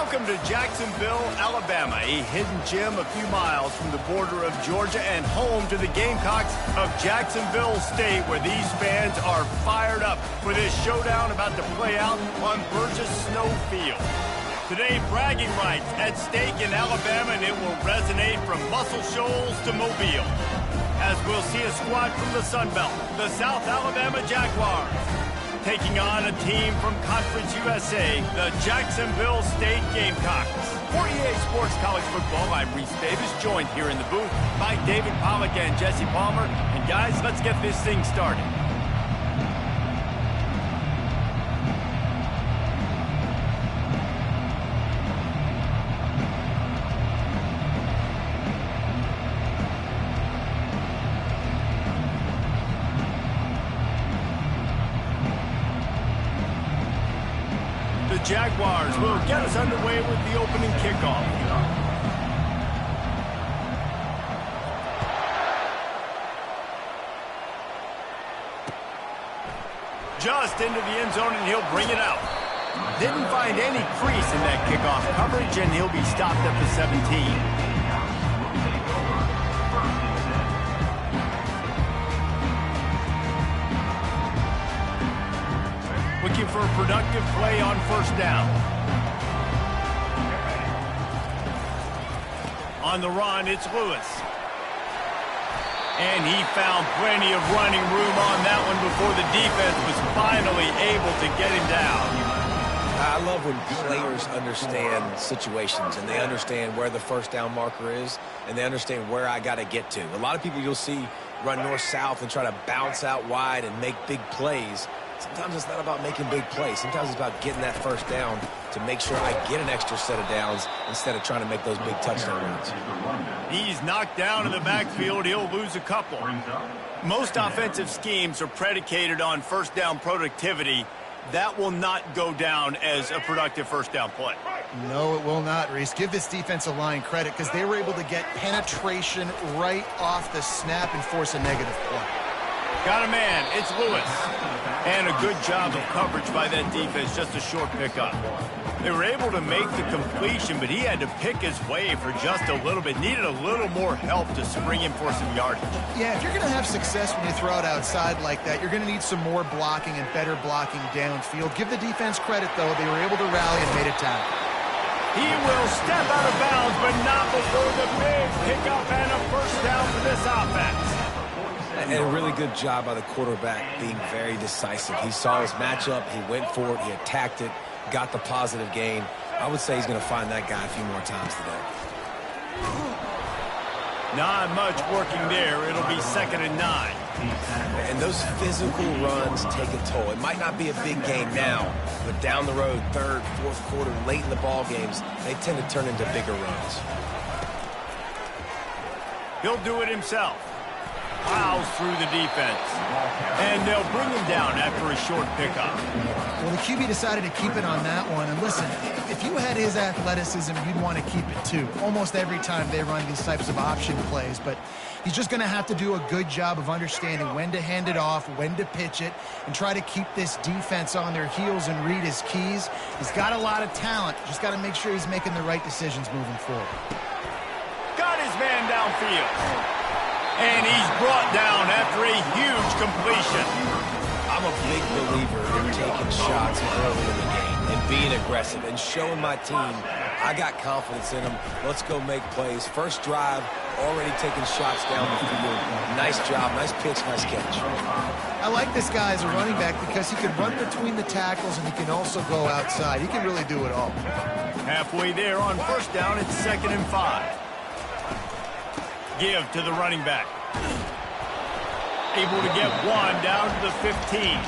Welcome to Jacksonville, Alabama, a hidden gem a few miles from the border of Georgia and home to the Gamecocks of Jacksonville State, where these fans are fired up for this showdown about to play out on Burgess Snow Field. Today, bragging rights at stake in Alabama, and it will resonate from Muscle Shoals to Mobile, as we'll see a squad from the Sun Belt, the South Alabama Jaguars, taking on a team from Conference USA, the Jacksonville State Gamecocks. For EA Sports College Football, I'm Reese Davis, joined here in the booth by David Pollack and Jesse Palmer. And guys, let's get this thing started. The Jaguars will get us underway with the opening kickoff. Just into the end zone, and he'll bring it out. Didn't find any crease in that kickoff coverage, and he'll be stopped at the 17. Looking for a productive play on first down. On the run, it's Lewis. And he found plenty of running room on that one before the defense was finally able to get him down. I love when players understand situations and they understand where the first down marker is and they understand where I got to get to. A lot of people you'll see run north-south and try to bounce out wide and make big plays. Sometimes it's not about making big plays. Sometimes it's about getting that first down to make sure I get an extra set of downs instead of trying to make those big touchdown runs. He's knocked down in the backfield. He'll lose a couple. Most offensive schemes are predicated on first down productivity. That will not go down as a productive first down play. No, it will not, Reese. Give this defensive line credit because they were able to get penetration right off the snap and force a negative play. Got a man. It's Lewis. And a good job of coverage by that defense. Just a short pickup. They were able to make the completion, but he had to pick his way for just a little bit. Needed a little more help to spring him for some yardage. Yeah, if you're going to have success when you throw it outside like that, you're going to need some more blocking and better blocking downfield. Give the defense credit, though. They were able to rally and made a tackle. He will step out of bounds, but not before the big pickup and a first down for this offense. And a really good job by the quarterback being very decisive. He saw his matchup, he went for it, he attacked it, got the positive gain. I would say he's going to find that guy a few more times today. Not much working there. It'll be 2nd and 9. And those physical runs take a toll. It might not be a big game now, but down the road, 3rd, 4th quarter, late in the ball games, they tend to turn into bigger runs. He'll do it himself. Plows through the defense. And they'll bring him down after a short pickup. Well, the QB decided to keep it on that one. And listen, if you had his athleticism, you'd want to keep it too. Almost every time they run these types of option plays. But he's just going to have to do a good job of understanding when to hand it off, when to pitch it, and try to keep this defense on their heels and read his keys. He's got a lot of talent. Just got to make sure he's making the right decisions moving forward. Got his man downfield. And he's brought down after a huge completion. I'm a big believer in taking shots early in the game and being aggressive and showing my team I got confidence in them. Let's go make plays. First drive, already taking shots down the field. Nice job, nice pitch, nice catch. I like this guy as a running back because he can run between the tackles and he can also go outside. He can really do it all. Halfway there on first down, it's 2nd and 5. Give to the running back. Able to get one down to the 15.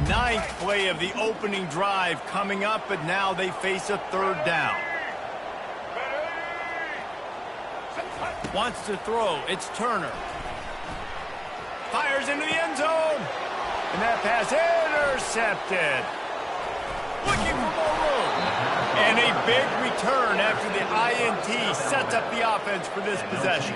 Ninth play of the opening drive coming up, but now they face a 3rd down. Wants to throw. It's Turner. Fires into the end zone. And that pass intercepted. Looking for more room. And a big return after the INT sets up the offense for this possession.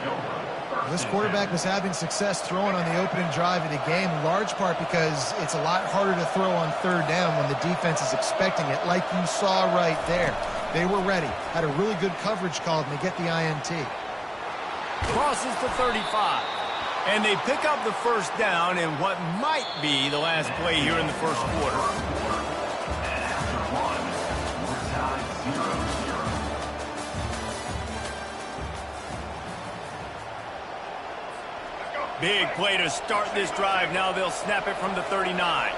This quarterback was having success throwing on the opening drive of the game, in large part because it's a lot harder to throw on third down when the defense is expecting it, like you saw right there. They were ready, had a really good coverage call, and they get the INT. Crosses to 35. And they pick up the first down in what might be the last play here in the first quarter. Big play to start this drive. Now they'll snap it from the 39.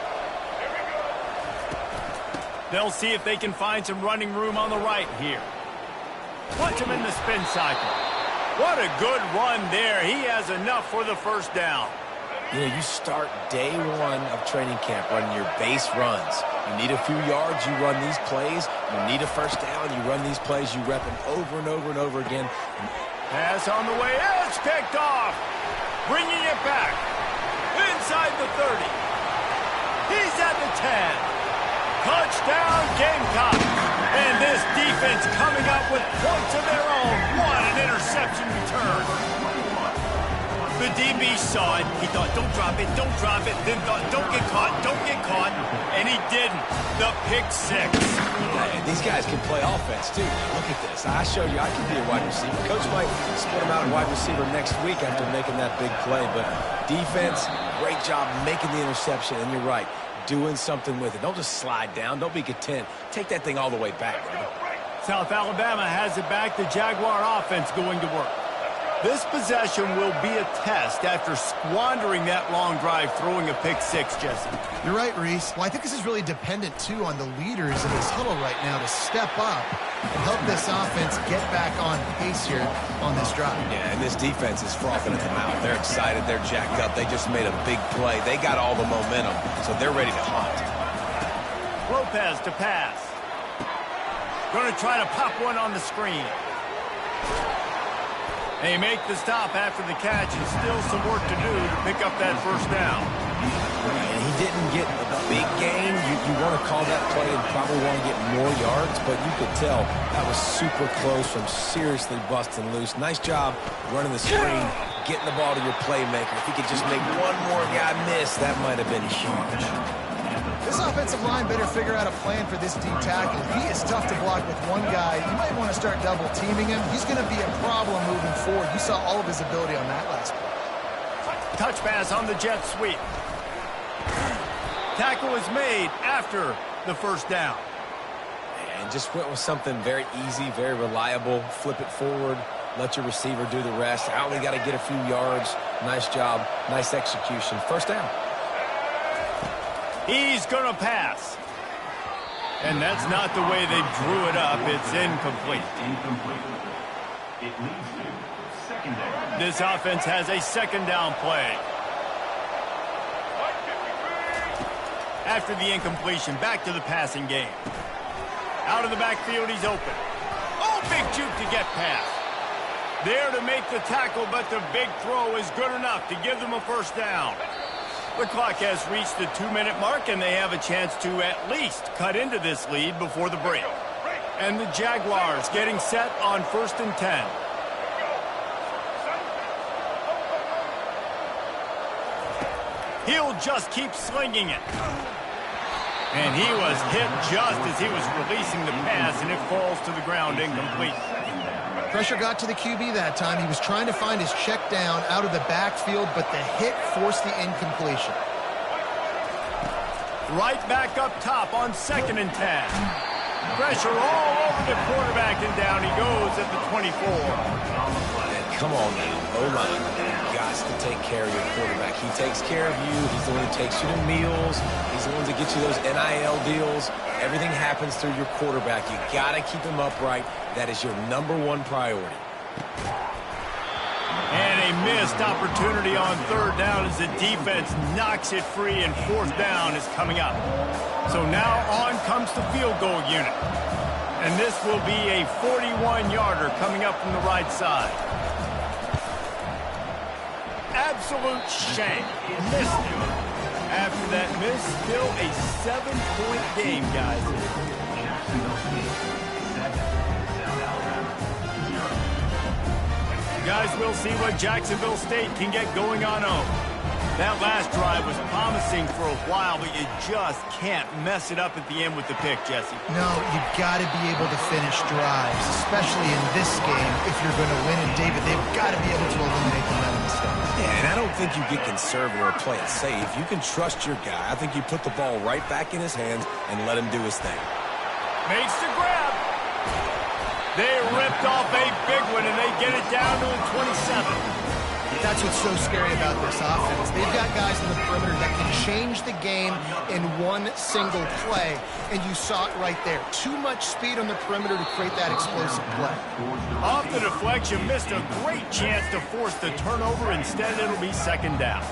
They'll see if they can find some running room on the right here. Punch him in the spin cycle. What a good run there. He has enough for the first down. You know, you start day one of training camp running your base runs. You need a few yards, you run these plays. You need a first down, you run these plays. You rep them over and over and over again. Pass on the way. It's picked off. Bringing it back. Inside the 30. He's at the 10. Touchdown, Gamecocks. And this defense coming up with points of their own. What an interception return. The DB saw it. He thought, don't drop it, don't drop it. Then thought, don't get caught, don't get caught. And he didn't. The pick six. And these guys can play offense, too. Look at this. I showed you I can be a wide receiver. Coach might split him out a wide receiver next week after making that big play. But defense, great job making the interception. And you're right, doing something with it. Don't just slide down. Don't be content. Take that thing all the way back. South Alabama has it back. The Jaguar offense going to work. This possession will be a test after squandering that long drive, throwing a pick six, Jesse. You're right, Reese. Well, I think this is really dependent, too, on the leaders in this huddle right now to step up and help this offense get back on pace here on this drive. Yeah, and this defense is frothing at the mouth. They're excited. They're jacked up. They just made a big play. They got all the momentum, so they're ready to hunt. Lopez to pass. Going to try to pop one on the screen. They make the stop after the catch, and still some work to do to pick up that first down. And he didn't get a big gain. You want to call that play and probably want to get more yards, but you could tell that was super close from seriously busting loose. Nice job running the screen, getting the ball to your playmaker. If he could just make one more guy miss, that might have been huge. This offensive line better figure out a plan for this D tackle. He is tough to block with one guy. You might want to start double teaming him. He's going to be a problem moving forward. You saw all of his ability on that last play. Touch pass on the jet sweep. Tackle is made after the first down. And just went with something very easy, very reliable. Flip it forward. Let your receiver do the rest. I only got to get a few yards. Nice job. Nice execution. First down. He's going to pass. And that's not the way they drew it up. It's incomplete. It leads to second down. This offense has a second down play. After the incompletion, back to the passing game. Out of the backfield, he's open. Oh, big juke to get past. There to make the tackle, but the big throw is good enough to give them a first down. The clock has reached the 2-minute mark, and they have a chance to at least cut into this lead before the break. And the Jaguars getting set on 1st and 10. He'll just keep slinging it. And he was hit just as he was releasing the pass, and it falls to the ground incomplete. Pressure got to the QB that time. He was trying to find his check down out of the backfield, but the hit forced the incompletion. Right back up top on 2nd and 10. Pressure all over the quarterback, and down he goes at the 24. And come on now, O-line. Got to take care of your quarterback. He takes care of you. He's the one who takes you to meals. He's the one that gets you those NIL deals. Everything happens through your quarterback. You got to keep him upright. That is your #1 priority. And a missed opportunity on 3rd down as the defense knocks it free, and 4th down is coming up. So now on comes the field goal unit. And this will be a 41-yarder coming up from the right side. Absolute shame. Missed it. After that miss, still a 7-point game, guys. Guys, we'll see what Jacksonville State can get going on home. That last drive was promising for a while, but you just can't mess it up at the end with the pick, Jesse. No, you've got to be able to finish drives, especially in this game if you're going to win. And, David, they've got to be able to eliminate the mental mistakes. Yeah, and I don't think you get conservative or play it safe. You can trust your guy. I think you put the ball right back in his hands and let him do his thing. Makes the grab. They ripped off a big one, and they get it down to the 27. That's what's so scary about this offense. They've got guys in the perimeter that can change the game in one single play, and you saw it right there. Too much speed on the perimeter to create that explosive play. Off the deflection, missed a great chance to force the turnover. Instead, it'll be second down.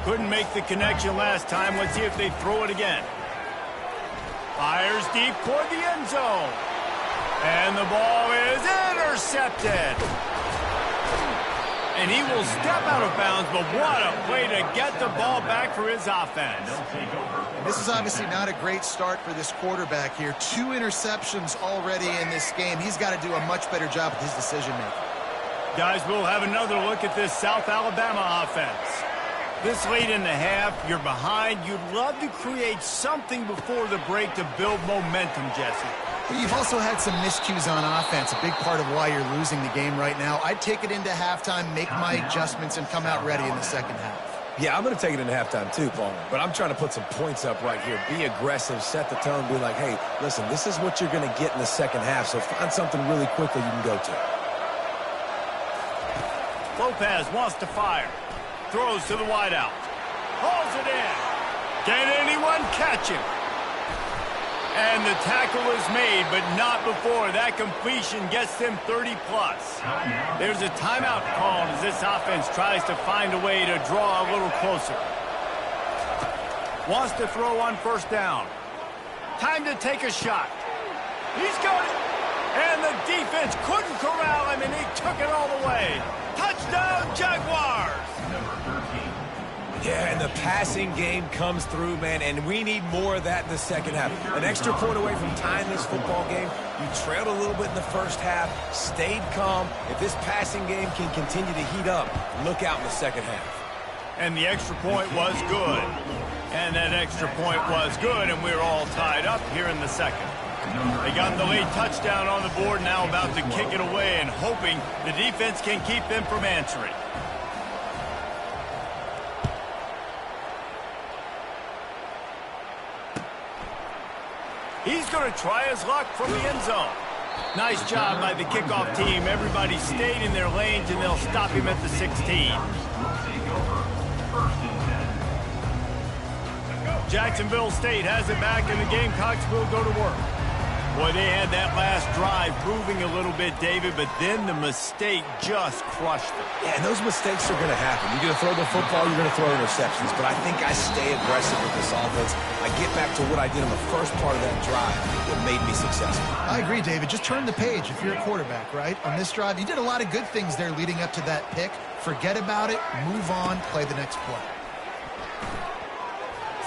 Couldn't make the connection last time. Let's see if they throw it again. Fires deep toward the end zone. And the ball is intercepted. And he will step out of bounds, but what a way to get the ball back for his offense. And this is obviously not a great start for this quarterback here. 2 interceptions already in this game. He's got to do a much better job with his decision-making. Guys, we'll have another look at this South Alabama offense. This late in the half, you're behind. You'd love to create something before the break to build momentum, Jesse. But you've also had some miscues on offense, a big part of why you're losing the game right now. I'd take it into halftime, make my adjustments, and come out ready in the second half. Yeah, I'm going to take it into halftime too, Paul. But I'm trying to put some points up right here. Be aggressive, set the tone, be like, hey, listen, this is what you're going to get in the second half, so find something really quickly you can go to. Lopez wants to fire. Throws to the wideout. Hauls it in. Can anyone catch him? And the tackle is made, but not before that completion gets them 30-plus. There's a timeout called as this offense tries to find a way to draw a little closer. Wants to throw on first down. Time to take a shot. He's got it. And the defense couldn't corral him, and he took it all the way. Touchdown, Jaguars! Number 13. Yeah, and the passing game comes through, man, and we need more of that in the second half. An extra point away from tying this football game. You trailed a little bit in the first half, stayed calm. If this passing game can continue to heat up, look out in the second half. And the extra point was good. And that extra point was good, and we're all tied up here in the second. They got the late touchdown on the board, now about to kick it away and hoping the defense can keep them from answering. He's going to try his luck from the end zone. Nice job by the kickoff team. Everybody stayed in their lanes, and they'll stop him at the 16. Jacksonville State has it back, and the Gamecocks will go to work. Boy, they had that last drive moving a little bit, David, but then the mistake just crushed them. Yeah, and those mistakes are going to happen. You're going to throw the football, you're going to throw interceptions, but I think I stay aggressive with this offense. I get back to what I did on the first part of that drive that made me successful. I agree, David. Just turn the page if you're a quarterback, right? On this drive, you did a lot of good things there leading up to that pick. Forget about it, move on, play the next play.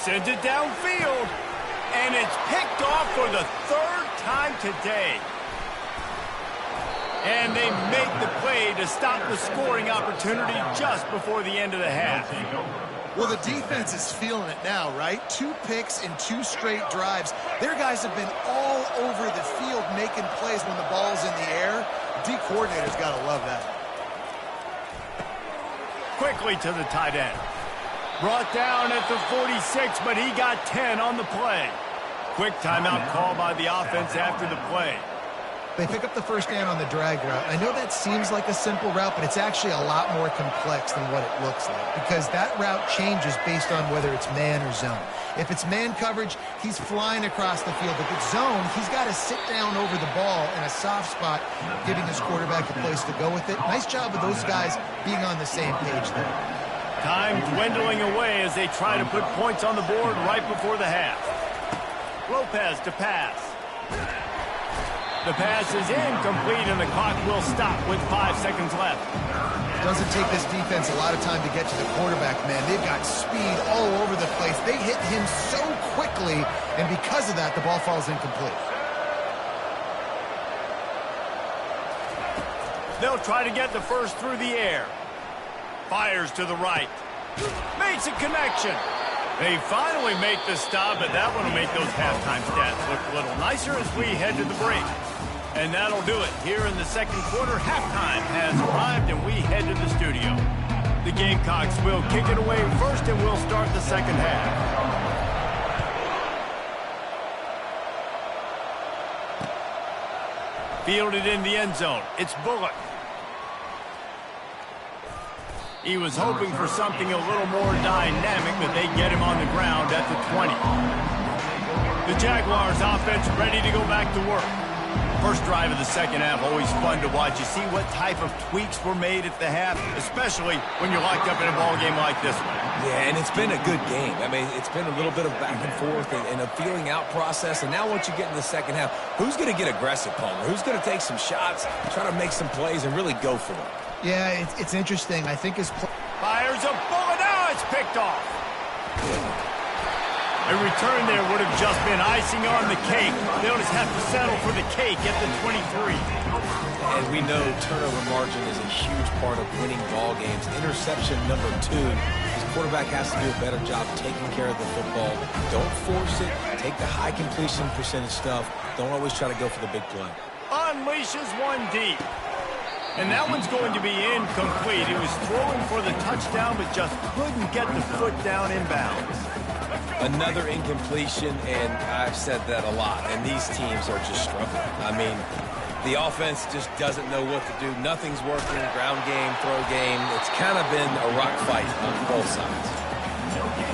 Sends it downfield, and it's picked off for the third time today. And they make the play to stop the scoring opportunity just before the end of the half. Well, the defense is feeling it now, right? 2 picks in 2 straight drives. Their guys have been all over the field making plays when the ball's in the air. D coordinator's got to love that. Quickly to the tight end. Brought down at the 46, but he got 10 on the play. Quick timeout call by the offense after the play. They pick up the first down on the drag route. I know that seems like a simple route, but it's actually a lot more complex than what it looks like because that route changes based on whether it's man or zone. If it's man coverage, he's flying across the field. If it's zone, he's got to sit down over the ball in a soft spot, giving his quarterback a place to go with it. Nice job of those guys being on the same page there. Time dwindling away as they try to put points on the board right before the half. Lopez to pass. The pass is incomplete, and the clock will stop with 5 seconds left. Doesn't take this defense a lot of time to get to the quarterback, man. They've got speed all over the place. They hit him so quickly, and because of that, the ball falls incomplete. They'll try to get the first through the air. Fires to the right. Makes a connection. They finally make the stop, but that one will make those halftime stats look a little nicer as we head to the break. And that'll do it. Here in the second quarter, halftime has arrived, and we head to the studio. The Gamecocks will kick it away first, and we'll start the second half. Fielded in the end zone. It's Bullock. He was hoping for something a little more dynamic, but they get him on the ground at the 20. The Jaguars offense ready to go back to work. First drive of the second half, always fun to watch. You see what type of tweaks were made at the half, especially when you're locked up in a ball game like this one. Yeah, and it's been a good game. I mean, it's been a little bit of back and forth and a feeling out process. And now once you get in the second half, who's going to get aggressive, Palmer? Who's going to take some shots, try to make some plays, and really go for it? Yeah, it's interesting. I think his fires a bullet. Now it's picked off. A return there would have just been icing on the cake. They'll just have to settle for the cake at the 23. And we know turnover margin is a huge part of winning ball games. Interception number 2. His quarterback has to do a better job taking care of the football. Don't force it. Take the high completion percentage stuff. Don't always try to go for the big play. Unleashes one deep. And that one's going to be incomplete. He was throwing for the touchdown, but just couldn't get the foot down inbounds. Another incompletion, and I've said that a lot, and these teams are just struggling. I mean, the offense just doesn't know what to do. Nothing's working, ground game, throw game. It's kind of been a rock fight on both sides.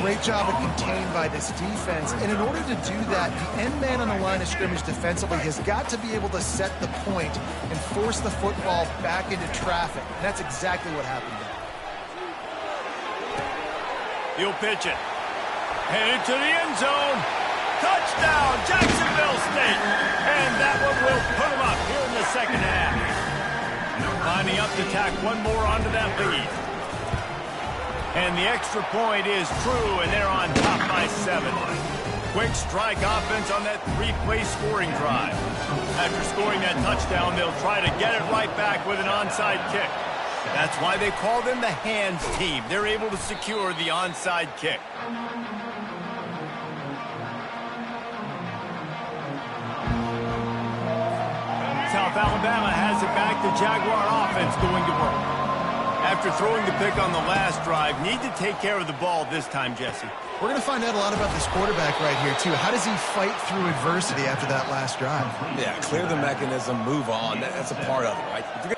Great job of contained by this defense, and in order to do that, the end man on the line of scrimmage defensively has got to be able to set the point and force the football back into traffic. And that's exactly what happened there. He'll pitch it. Headed to the end zone. Touchdown, Jacksonville State. And that one will put them up here in the second half. Lining up to tack one more onto that lead. And the extra point is true, and they're on top by 7. Quick strike offense on that 3-play scoring drive. After scoring that touchdown, they'll try to get it right back with an onside kick. That's why they call them the hands team. They're able to secure the onside kick. South Alabama has it back. The Jaguar offense going to work. After throwing the pick on the last drive, need to take care of the ball this time, Jesse. We're going to find out a lot about this quarterback right here, too. How does he fight through adversity after that last drive? Yeah, clear the mechanism, move on. That's a part of it, right?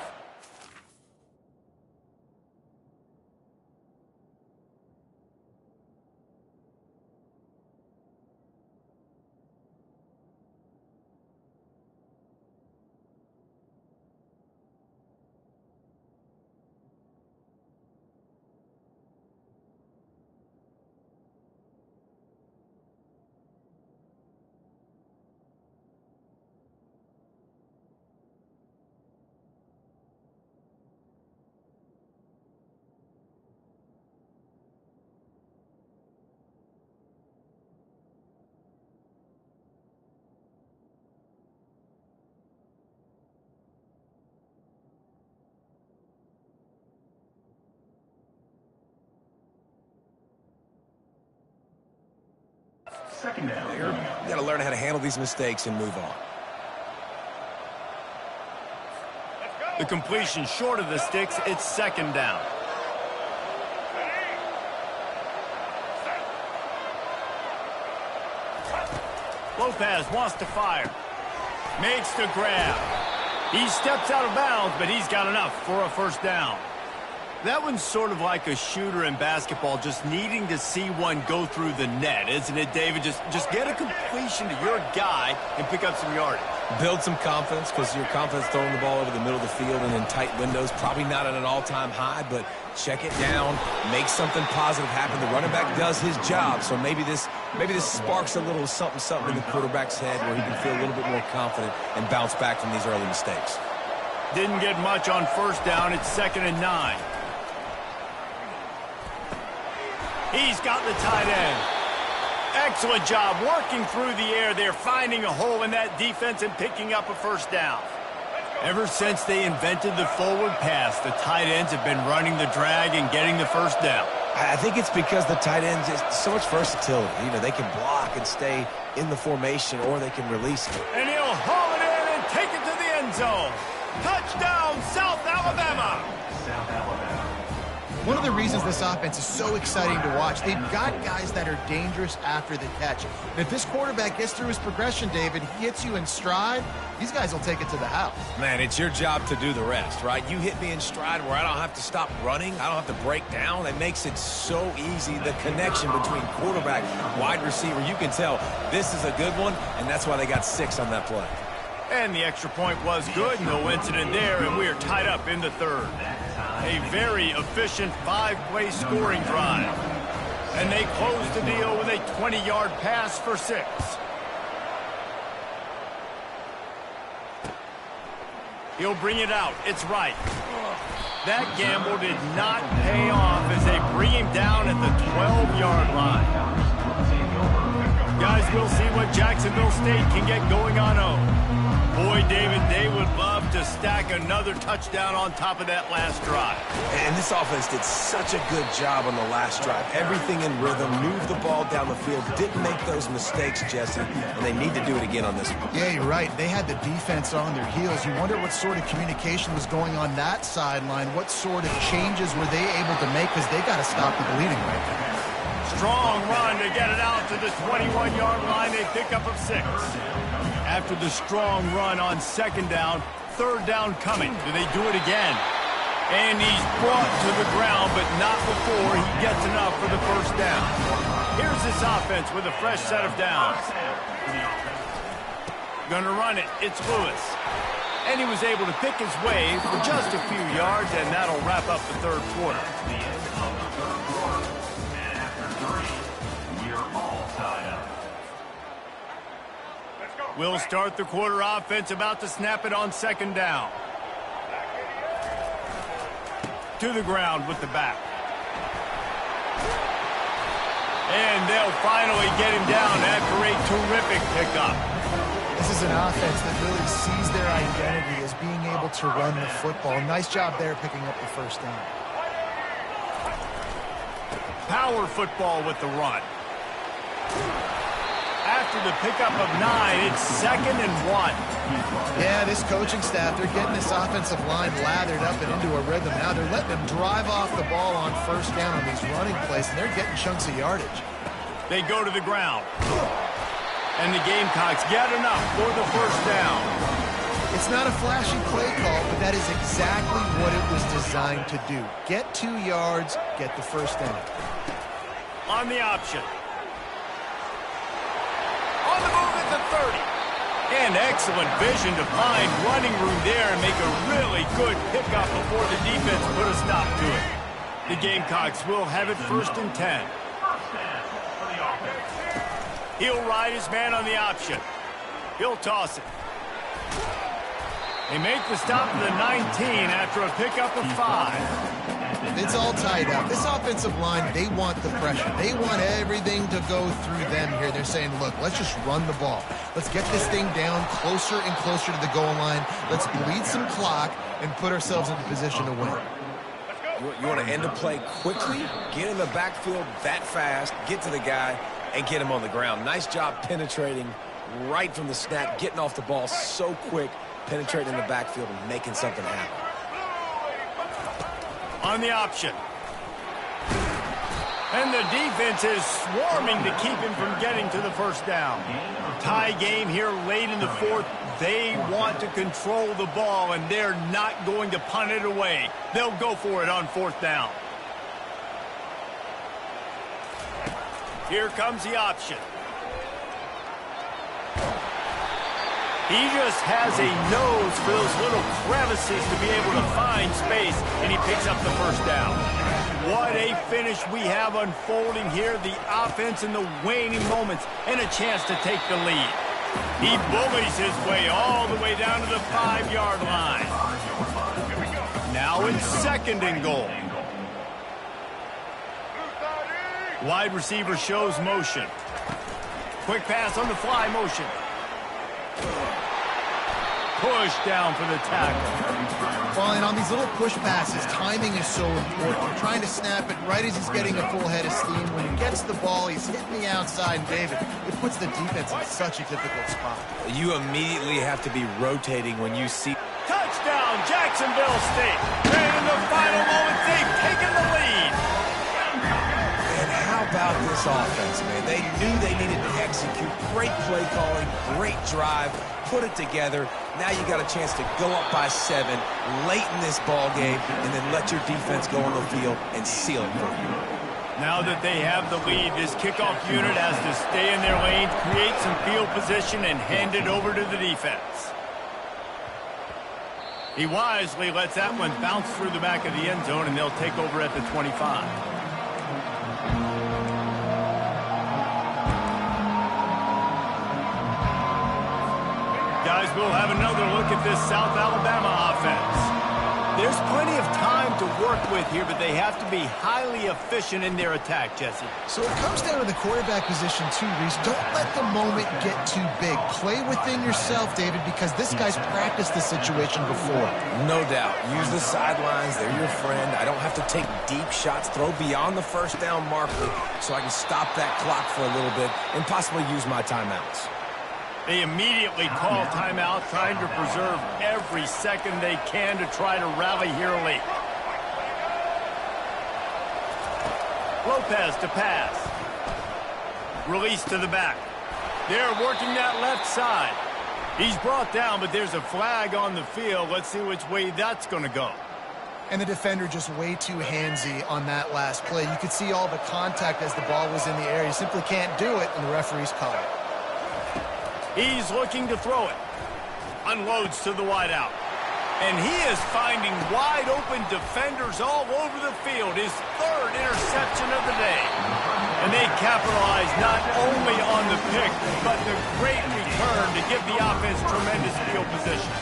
Second down. You got to learn how to handle these mistakes and move on. The completion short of the sticks. It's second down. Lopez wants to fire. Makes the grab. He steps out of bounds, but he's got enough for a first down. That one's sort of like a shooter in basketball, just needing to see one go through the net, isn't it, David? Just get a completion to your guy and pick up some yardage. Build some confidence, because your confidence throwing the ball over the middle of the field and in tight windows, probably not at an all-time high, but check it down, make something positive happen. The running back does his job, so maybe this sparks a little something in the quarterback's head where he can feel a little bit more confident and bounce back from these early mistakes. Didn't get much on first down. It's 2nd and 9. He's got the tight end. Excellent job working through the air there, finding a hole in that defense and picking up a first down. Ever since they invented the forward pass, the tight ends have been running the drag and getting the first down. I think it's because the tight ends is so much versatility. You know, they can block and stay in the formation, or they can release it. And he'll haul it in and take it to the end zone. Touchdown, South Alabama! South Alabama. One of the reasons this offense is so exciting to watch, they've got guys that are dangerous after the catch. And if this quarterback gets through his progression, David, he hits you in stride, these guys will take it to the house. Man, it's your job to do the rest, right? You hit me in stride where I don't have to stop running. I don't have to break down. It makes it so easy. The connection between quarterback, wide receiver, you can tell this is a good one, and that's why they got 6 on that play. And the extra point was good. No incident there, and we are tied up in the third. A very efficient 5-play scoring drive. And they close the deal with a 20-yard pass for 6. He'll bring it out. It's right. That gamble did not pay off as they bring him down at the 12-yard line. Guys, we'll see what Jacksonville State can get going on home. Boy, David, they would love to stack another touchdown on top of that last drive. And this offense did such a good job on the last drive. Everything in rhythm, moved the ball down the field, didn't make those mistakes, Jesse, and they need to do it again on this one. Yeah, you're right. They had the defense on their heels. You wonder what sort of communication was going on that sideline. What sort of changes were they able to make, because they got to stop the bleeding right now. Strong run to get it out to the 21-yard line. They pick up of 6. After the strong run on second down, third down coming. Do they do it again? And he's brought to the ground, but not before he gets enough for the first down. Here's this offense with a fresh set of downs. Gonna run it. It's Lewis. And he was able to pick his way for just a few yards, and that'll wrap up the third quarter. We'll start the quarter offense, about to snap it on second down. To the ground with the back. And they'll finally get him down after a terrific pickup. This is an offense that really sees their identity as being able to run the football. Nice job there picking up the first down. Power football with the run. After the pickup of 9, it's 2nd and 1. Yeah, this coaching staff, they're getting this offensive line lathered up and into a rhythm. Now they're letting them drive off the ball on first down on these running plays, and they're getting chunks of yardage. They go to the ground. And the Gamecocks get enough for the first down. It's not a flashy play call, but that is exactly what it was designed to do. Get 2 yards, get the first down. On the option. On the move at the 30. And excellent vision to find running room there and make a really good pickup before the defense put a stop to it. The Gamecocks will have it 1st and 10. He'll ride his man on the option. He'll toss it. They make the stop at the 19 after a pickup of 5. It's all tied up. This offensive line, they want the pressure. They want everything to go through them here. They're saying, look, let's just run the ball. Let's get this thing down closer and closer to the goal line. Let's bleed some clock and put ourselves into position to win. You want to end a play quickly, get in the backfield that fast, get to the guy, and get him on the ground. Nice job penetrating right from the snap, getting off the ball so quick, penetrating in the backfield and making something happen. On the option. And the defense is swarming to keep him from getting to the first down. Tie game here late in the fourth. They want to control the ball, and they're not going to punt it away. They'll go for it on 4th down. Here comes the option. He just has a nose for those little crevices to be able to find space, and he picks up the first down. What a finish we have unfolding here. The offense in the waning moments and a chance to take the lead. He bullies his way all the way down to the 5-yard line. Now it's 2nd and goal. Wide receiver shows motion. Quick pass on the fly motion. push down for the tackle. Well, and on these little push passes, timing is so important. You're trying to snap it right as he's getting a full head of steam. When he gets the ball, he's hitting the outside, and David, it puts the defense in such a difficult spot. You immediately have to be rotating when you see... Touchdown, Jacksonville State. And in the final moments, they've taken the lead. And how about this offense, man? They knew they needed to execute. Great play calling, great drive, put it together. Now you got a chance to go up by 7 late in this ball game and then let your defense go on the field and seal it for you. Now that they have the lead, this kickoff unit has to stay in their lane, create some field position, and hand it over to the defense. He wisely lets that one bounce through the back of the end zone, and they'll take over at the 25. Guys, we'll have another look at this South Alabama offense. There's plenty of time to work with here, but they have to be highly efficient in their attack, Jesse. So it comes down to the quarterback position too, Reese. Don't let the moment get too big. Play within yourself, David, because this guy's practiced this situation before. No doubt. Use the sidelines. They're your friend. I don't have to take deep shots, throw beyond the first down marker so I can stop that clock for a little bit and possibly use my timeouts. They immediately call timeout, trying to preserve every second they can to try to rally here late. Lopez to pass. Release to the back. They're working that left side. He's brought down, but there's a flag on the field. Let's see which way that's going to go. And the defender just way too handsy on that last play. You could see all the contact as the ball was in the air. He simply can't do it, and the referee's call it. He's looking to throw it. Unloads to the wideout. And he is finding wide open defenders all over the field. His third interception of the day. And they capitalize not only on the pick, but the great return to give the offense tremendous field position.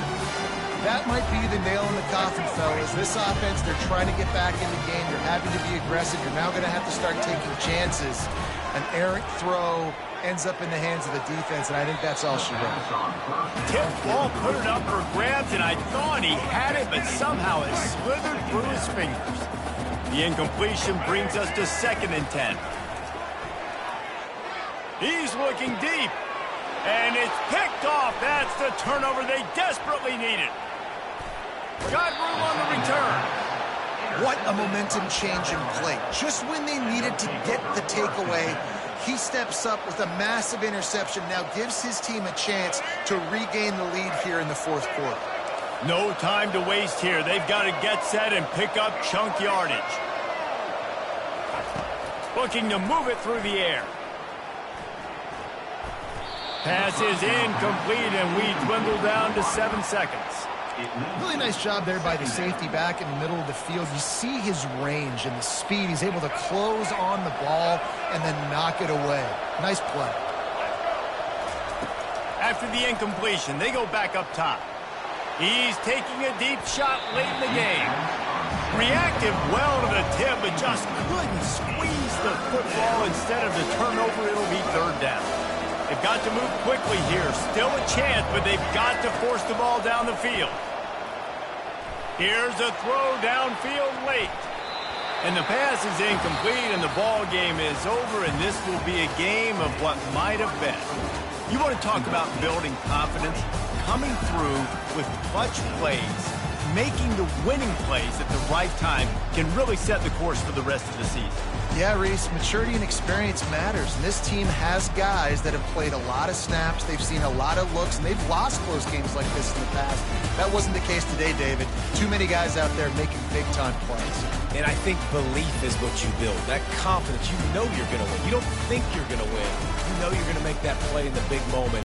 That might be the nail in the coffin, fellas. This offense, they're trying to get back in the game. You're having to be aggressive. You're now going to have to start taking chances. An errant throw ends up in the hands of the defense, and I think that's all she wrote. Tip ball, put it up for grabs, and I thought he had it, but somehow it slithered through his fingers. The incompletion brings us to 2nd and 10. He's looking deep, and it's picked off. That's the turnover they desperately needed. Got room on the return. What a momentum-changing play. Just when they needed to get the takeaway, he steps up with a massive interception, now gives his team a chance to regain the lead here in the 4th quarter. No time to waste here. They've got to get set and pick up chunk yardage. Looking to move it through the air. Pass is incomplete, and we dwindle down to 7 seconds. Really nice job there by the safety back in the middle of the field. You see his range and the speed. He's able to close on the ball and then knock it away. Nice play. After the incompletion, they go back up top. He's taking a deep shot late in the game. Reacted well to the tip, but just couldn't squeeze the football. Instead of the turnover, it'll be 3rd down. They've got to move quickly here. Still a chance, but they've got to force the ball down the field. Here's a throw downfield late. And the pass is incomplete, and the ball game is over, and this will be a game of what might have been. You want to talk about building confidence? Coming through with clutch plays, making the winning plays at the right time can really set the course for the rest of the season. Yeah, Reese, maturity and experience matters, and this team has guys that have played a lot of snaps, they've seen a lot of looks, and they've lost close games like this in the past. That wasn't the case today, David. Too many guys out there making big-time plays. And I think belief is what you build. That confidence, you know you're going to win. You don't think you're going to win. You know you're going to make that play in the big moment.